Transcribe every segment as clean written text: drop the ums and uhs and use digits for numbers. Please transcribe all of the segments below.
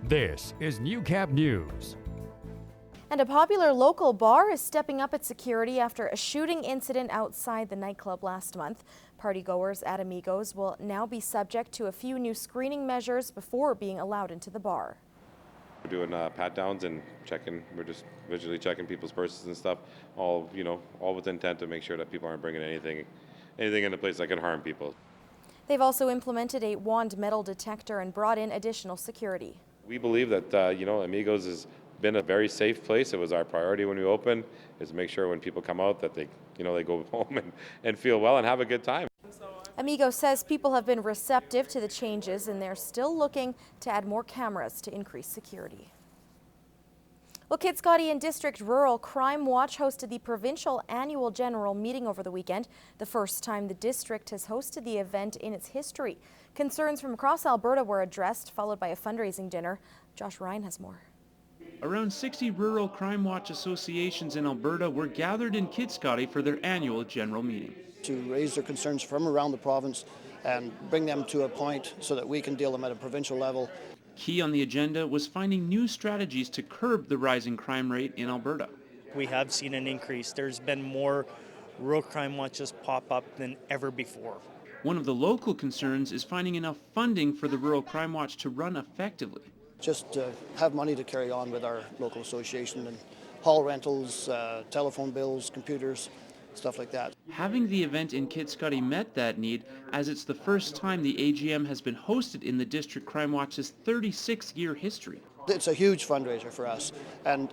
This is Newcap News. And a popular local bar is stepping up its security after a shooting incident outside the nightclub last month. Partygoers at Amigos will now be subject to a few new screening measures before being allowed into the bar. We're doing pat downs and checking. We're just visually checking people's purses and stuff. All with intent to make sure that people aren't bringing anything in the place that can harm people. They've also implemented a wand metal detector and brought in additional security. We believe that Amigos has been a very safe place. It was our priority when we opened, is to make sure when people come out that they go home and feel well and have a good time. Amigos says people have been receptive to the changes and they're still looking to add more cameras to increase security. Well, Kitscoty and District Rural Crime Watch hosted the provincial annual general meeting over the weekend, the first time the district has hosted the event in its history. Concerns from across Alberta were addressed, followed by a fundraising dinner. Josh Ryan has more. Around 60 rural crime watch associations in Alberta were gathered in Kitscoty for their annual general meeting. To raise their concerns from around the province and bring them to a point so that we can deal them at a provincial level. Key on the agenda was finding new strategies to curb the rising crime rate in Alberta. We have seen an increase. There's been more rural crime watches pop up than ever before. One of the local concerns is finding enough funding for the Rural Crime Watch to run effectively. Just to have money to carry on with our local association and hall rentals, telephone bills, computers, stuff like that. Having the event in Kitscoty met that need, as it's the first time the AGM has been hosted in the District Crime Watch's 36-year history. It's a huge fundraiser for us, and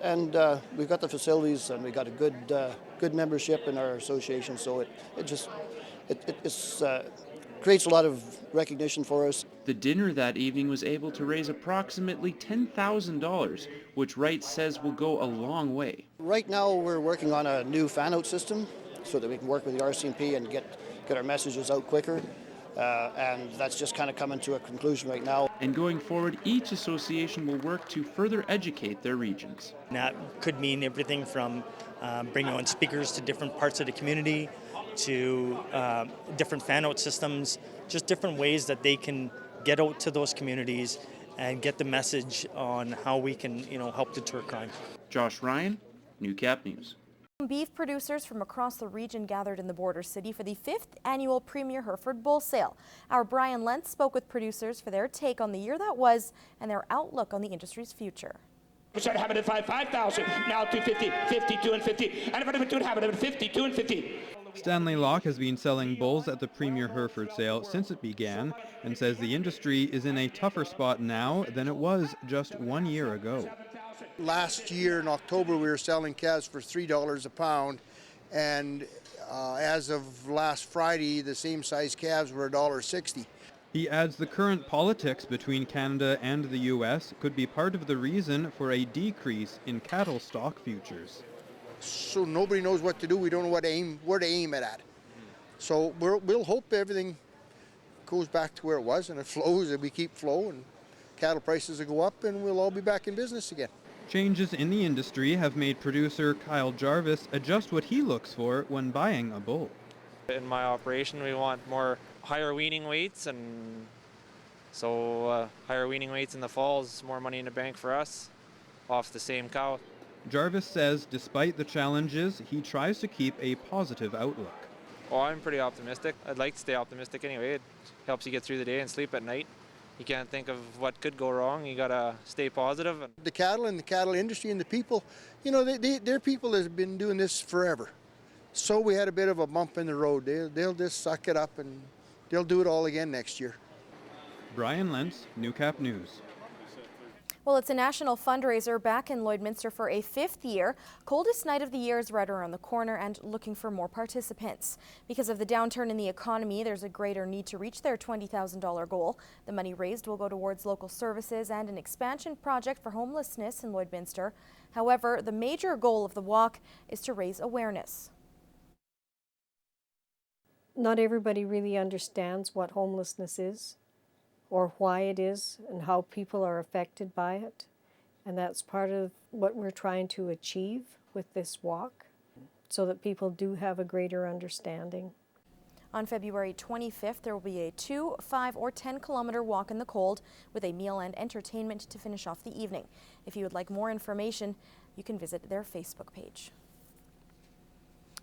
we've got the facilities and we've got a good membership in our association, so it creates a lot of recognition for us. The dinner that evening was able to raise approximately $10,000, which Wright says will go a long way. Right now we're working on a new fan-out system so that we can work with the RCMP and get our messages out quicker. And that's just kind of coming to a conclusion right now. And going forward, each association will work to further educate their regions. That could mean everything from bringing on speakers to different parts of the community, to different fan-out systems, just different ways that they can get out to those communities and get the message on how we can, help deter crime. Josh Ryan, Newcap News. Beef producers from across the region gathered in the border city for the 5th annual Premier Hereford Bull Sale. Our Brian Lentz spoke with producers for their take on the year that was and their outlook on the industry's future. We started having it at 5,000, now 250, 52 and 50, and if I do have it at 52 and 50. Stanley Locke has been selling bulls at the Premier Hereford Sale since it began and says the industry is in a tougher spot now than it was just 1 year ago. Last year in October we were selling calves for $3 a pound, and as of last Friday the same size calves were $1.60. He adds the current politics between Canada and the U.S. could be part of the reason for a decrease in cattle stock futures. So nobody knows what to do. We don't know where to aim it at. So we'll hope everything goes back to where it was and it flows and we keep flow and cattle prices will go up and we'll all be back in business again. Changes in the industry have made producer Kyle Jarvis adjust what he looks for when buying a bull. In my operation, we want higher weaning weights, and so higher weaning weights in the fall is more money in the bank for us off the same cow. Jarvis says despite the challenges, he tries to keep a positive outlook. Oh, I'm pretty optimistic. I'd like to stay optimistic anyway. It helps you get through the day and sleep at night. You can't think of what could go wrong. You gotta stay positive. The cattle and the cattle industry and the people, they're people that have been doing this forever. So we had a bit of a bump in the road. They'll just suck it up and they'll do it all again next year. Brian Lentz, Newcap News. Well, it's a national fundraiser back in Lloydminster for a 5th year. Coldest Night of the year is right around the corner and looking for more participants. Because of the downturn in the economy, there's a greater need to reach their $20,000 goal. The money raised will go towards local services and an expansion project for homelessness in Lloydminster. However, the major goal of the walk is to raise awareness. Not everybody really understands what homelessness is, or why it is, and how people are affected by it. And that's part of what we're trying to achieve with this walk, so that people do have a greater understanding. On February 25th, there will be a 2, 5, or 10-kilometer walk in the cold with a meal and entertainment to finish off the evening. If you would like more information, you can visit their Facebook page.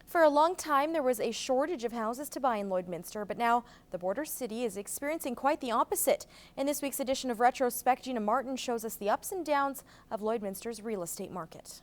For a long time, there was a shortage of houses to buy in Lloydminster, but now the border city is experiencing quite the opposite. In this week's edition of Retrospect, Gina Martin shows us the ups and downs of Lloydminster's real estate market.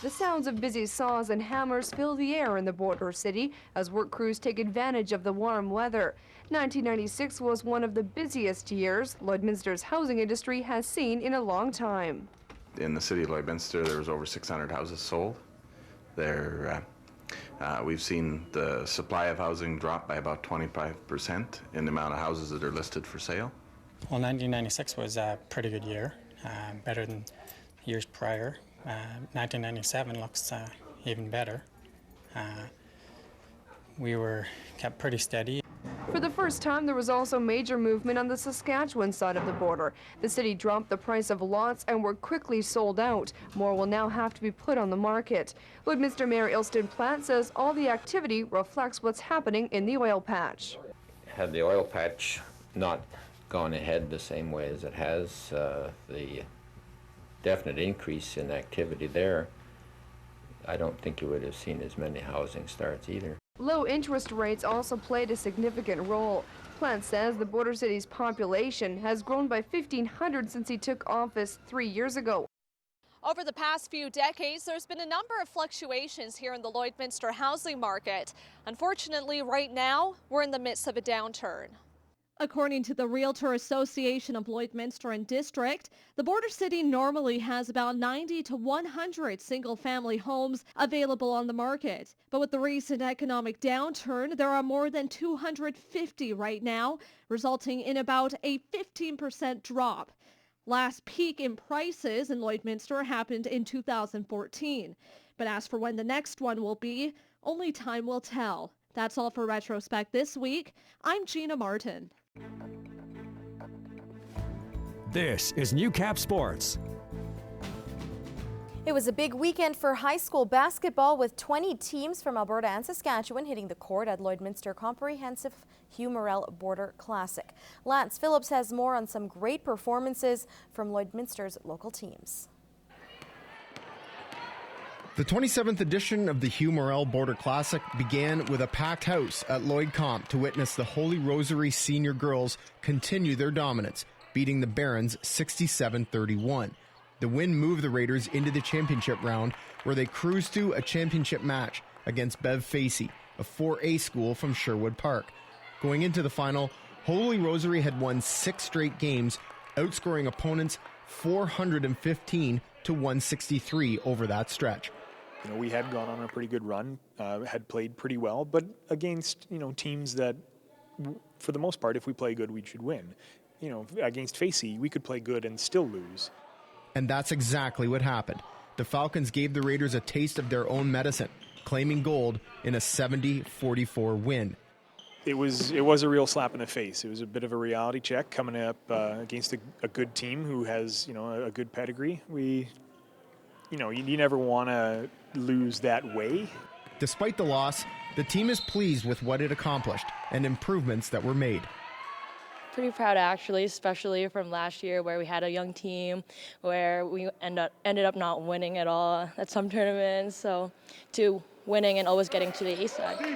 The sounds of busy saws and hammers fill the air in the border city as work crews take advantage of the warm weather. 1996 was one of the busiest years Lloydminster's housing industry has seen in a long time. In the city of Lloydminster, there was over 600 houses sold. We've seen the supply of housing drop by about 25% in the amount of houses that are listed for sale. Well, 1996 was a pretty good year, better than years prior. 1997 looks even better. We were kept pretty steady. For the first time, there was also major movement on the Saskatchewan side of the border. The city dropped the price of lots and were quickly sold out. More will now have to be put on the market. Lloydminster Mayor Ilston Platt says all the activity reflects what's happening in the oil patch. Had the oil patch not gone ahead the same way as it has, the definite increase in activity there, I don't think you would have seen as many housing starts either. Low interest rates also played a significant role. Plant says the border city's population has grown by 1,500 since he took office 3 years ago. Over the past few decades, there's been a number of fluctuations here in the Lloydminster housing market. Unfortunately, right now, we're in the midst of a downturn. According to the Realtor Association of Lloydminster and District, the border city normally has about 90 to 100 single-family homes available on the market. But with the recent economic downturn, there are more than 250 right now, resulting in about a 15% drop. Last peak in prices in Lloydminster happened in 2014. But as for when the next one will be, only time will tell. That's all for Retrospect this week. I'm Gina Martin. This is Newcap Sports. It was a big weekend for high school basketball with 20 teams from Alberta and Saskatchewan hitting the court at Lloydminster Comprehensive Hugh Morrell Border Classic. Lance Phillips has more on some great performances from Lloydminster's local teams. The 27th edition of the Hugh Morrell Border Classic began with a packed house at Lloyd Comp to witness the Holy Rosary senior girls continue their dominance, beating the Barons 67-31. The win moved the Raiders into the championship round, where they cruised to a championship match against Bev Facey, a 4A school from Sherwood Park. Going into the final, Holy Rosary had won 6 straight games, outscoring opponents 415 to 163 over that stretch. You know, we had gone on a pretty good run, had played pretty well, but against, teams that, for the most part, if we play good, we should win. Against Facey, we could play good and still lose. And that's exactly what happened. The Falcons gave the Raiders a taste of their own medicine, claiming gold in a 70-44 win. It was a real slap in the face. It was a bit of a reality check coming up against a good team who has, a good pedigree. You never want to lose that way. Despite the loss, the team is pleased with what it accomplished and improvements that were made. Pretty proud, actually, especially from last year where we had a young team where we ended up not winning at all at some tournaments, so to winning and always getting to the A side.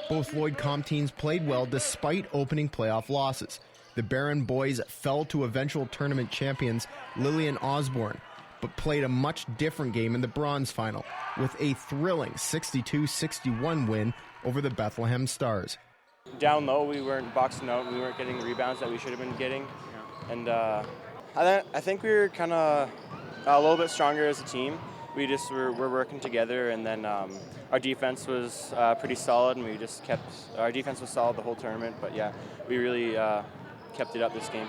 Both Lloyd Comp teams played well despite opening playoff losses. The Barron boys fell to eventual tournament champions Lillian Osborne, but played a much different game in the bronze final with a thrilling 62-61 win over the Bethlehem Stars. Down low, we weren't boxing out, we weren't getting the rebounds that we should have been getting. And I think we were kind of a little bit stronger as a team. We just were working together, and then our defense was pretty solid, and our defense was solid the whole tournament. But yeah, we really kept it up this game.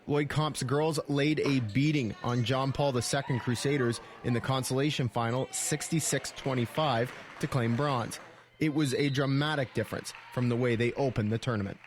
Lloyd Comp's girls laid a beating on John Paul II Crusaders in the consolation final 66-25 to claim bronze. It was a dramatic difference from the way they opened the tournament.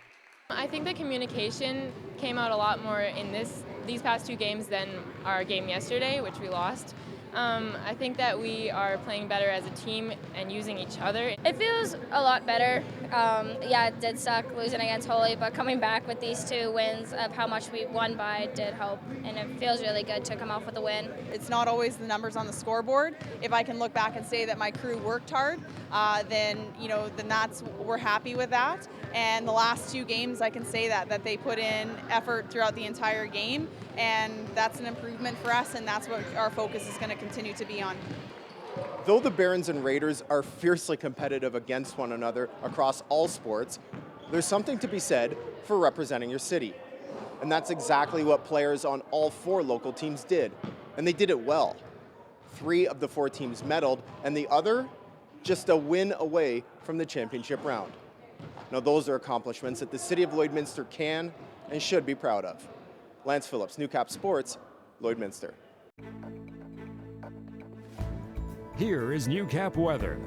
I think the communication came out a lot more in these past two games than our game yesterday, which we lost. I think that we are playing better as a team and using each other. It feels a lot better. Yeah, it did suck losing against Holy, but coming back with these two wins of how much we won by did help, and it feels really good to come off with a win. It's not always the numbers on the scoreboard. If I can look back and say that my crew worked hard, then we're happy with that. And the last two games, I can say that they put in effort throughout the entire game, and that's an improvement for us, and that's what our focus is going to continue to be on. Though the Barons and Raiders are fiercely competitive against one another across all sports, there's something to be said for representing your city. And that's exactly what players on all four local teams did, and they did it well. 3 of the 4 teams medaled, and the other just a win away from the championship round. Now those are accomplishments that the city of Lloydminster can and should be proud of. Lance Phillips, Newcap Sports, Lloydminster. Here is Newcap weather.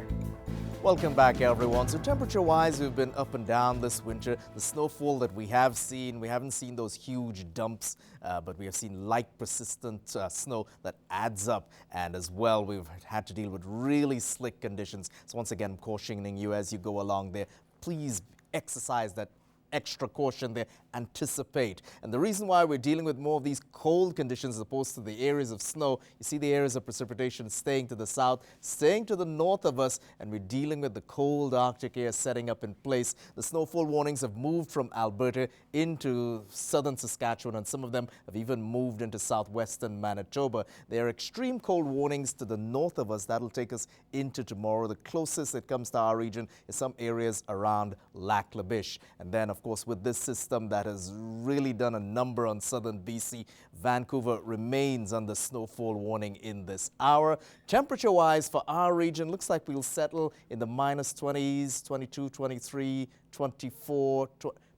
Welcome back, everyone. So temperature-wise, we've been up and down this winter. The snowfall that we haven't seen those huge dumps, but we have seen light, persistent snow that adds up. And as well, we've had to deal with really slick conditions. So once again, I'm cautioning you as you go along there, please exercise that extra caution there, anticipate. And the reason why we're dealing with more of these cold conditions as opposed to the areas of snow, you see the areas of precipitation staying to the south, staying to the north of us, and we're dealing with the cold Arctic air setting up in place. The snowfall warnings have moved from Alberta into southern Saskatchewan, and some of them have even moved into southwestern Manitoba. There are extreme cold warnings to the north of us. That'll take us into tomorrow. The closest it comes to our region is some areas around Lac La Biche. And then, of course, with this system that has really done a number on southern BC, Vancouver remains under snowfall warning in this hour. Temperature-wise for our region, looks like we'll settle in the minus 20s, 22, 23, 24,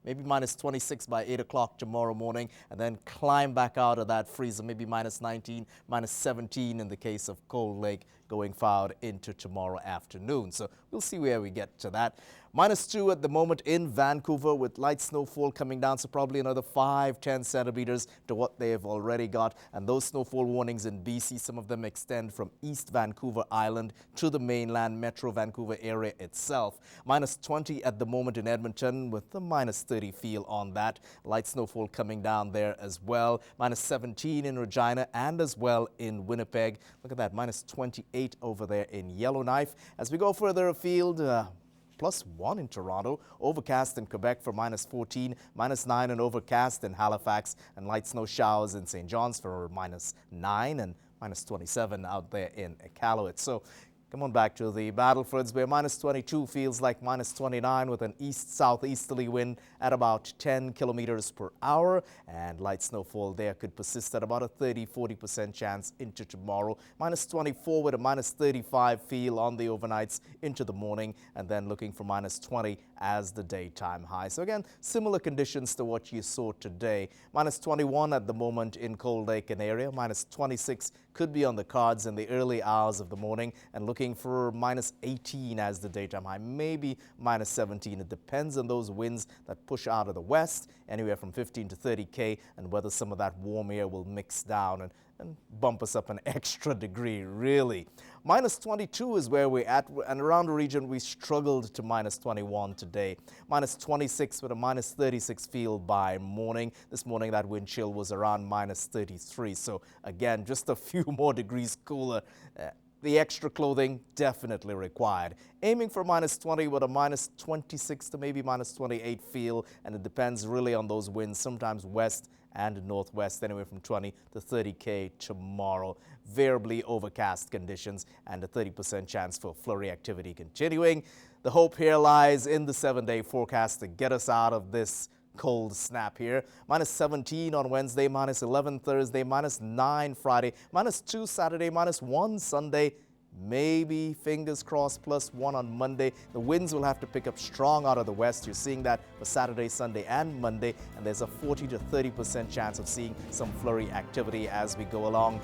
maybe minus 26 by 8 o'clock tomorrow morning, and then climb back out of that freezer, maybe minus 19, minus 17 in the case of Cold Lake, going forward into tomorrow afternoon. So we'll see where we get to that. Minus 2 at the moment in Vancouver with light snowfall coming down, so probably another 5-10 centimeters to what they've already got. And those snowfall warnings in BC, some of them extend from East Vancouver Island to the mainland Metro Vancouver area itself. Minus 20 at the moment in Edmonton with the minus 30 feel on that. Light snowfall coming down there as well. Minus 17 in Regina and as well in Winnipeg. Look at that, minus 28 over there in Yellowknife. As we go further afield, +1 in Toronto, overcast in Quebec for minus 14, minus 9 and overcast in Halifax, and light snow showers in St. John's for minus 9 and minus 27 out there in Iqaluit. So come on back to the Battlefords, where minus 22 feels like minus 29 with an east-southeasterly wind at about 10 kilometers per hour. And light snowfall there could persist at about a 30-40% chance into tomorrow. Minus 24 with a minus 35 feel on the overnights into the morning, and then looking for minus 20 as the daytime high. So again, similar conditions to what you saw today. Minus 21 at the moment in Cold Lake and area. Minus 26 could be on the cards in the early hours of the morning, and looking for minus 18 as the daytime high, maybe minus 17. It depends on those winds that push out of the west, anywhere from 15 to 30 km, and whether some of that warm air will mix down and bump us up an extra degree, really. Minus 22 is where we're at, and around the region we struggled to minus 21 today. Minus 26 with a minus 36 feel by morning. This morning that wind chill was around minus 33, so again, just a few more degrees cooler. The extra clothing definitely required. Aiming for minus 20 with a minus 26 to maybe minus 28 feel, and it depends really on those winds, sometimes west and northwest, anywhere from 20 to 30 km tomorrow. Variably overcast conditions and a 30% chance for flurry activity continuing. The hope here lies in the 7-day forecast to get us out of this cold snap here. Minus 17 on Wednesday, minus 11 Thursday, minus 9 Friday, minus 2 Saturday, minus 1 Sunday, maybe, fingers crossed, +1 on Monday. The winds will have to pick up strong out of the west. You're seeing that for Saturday, Sunday, and Monday, and there's a 40 to 30% chance of seeing some flurry activity as we go along.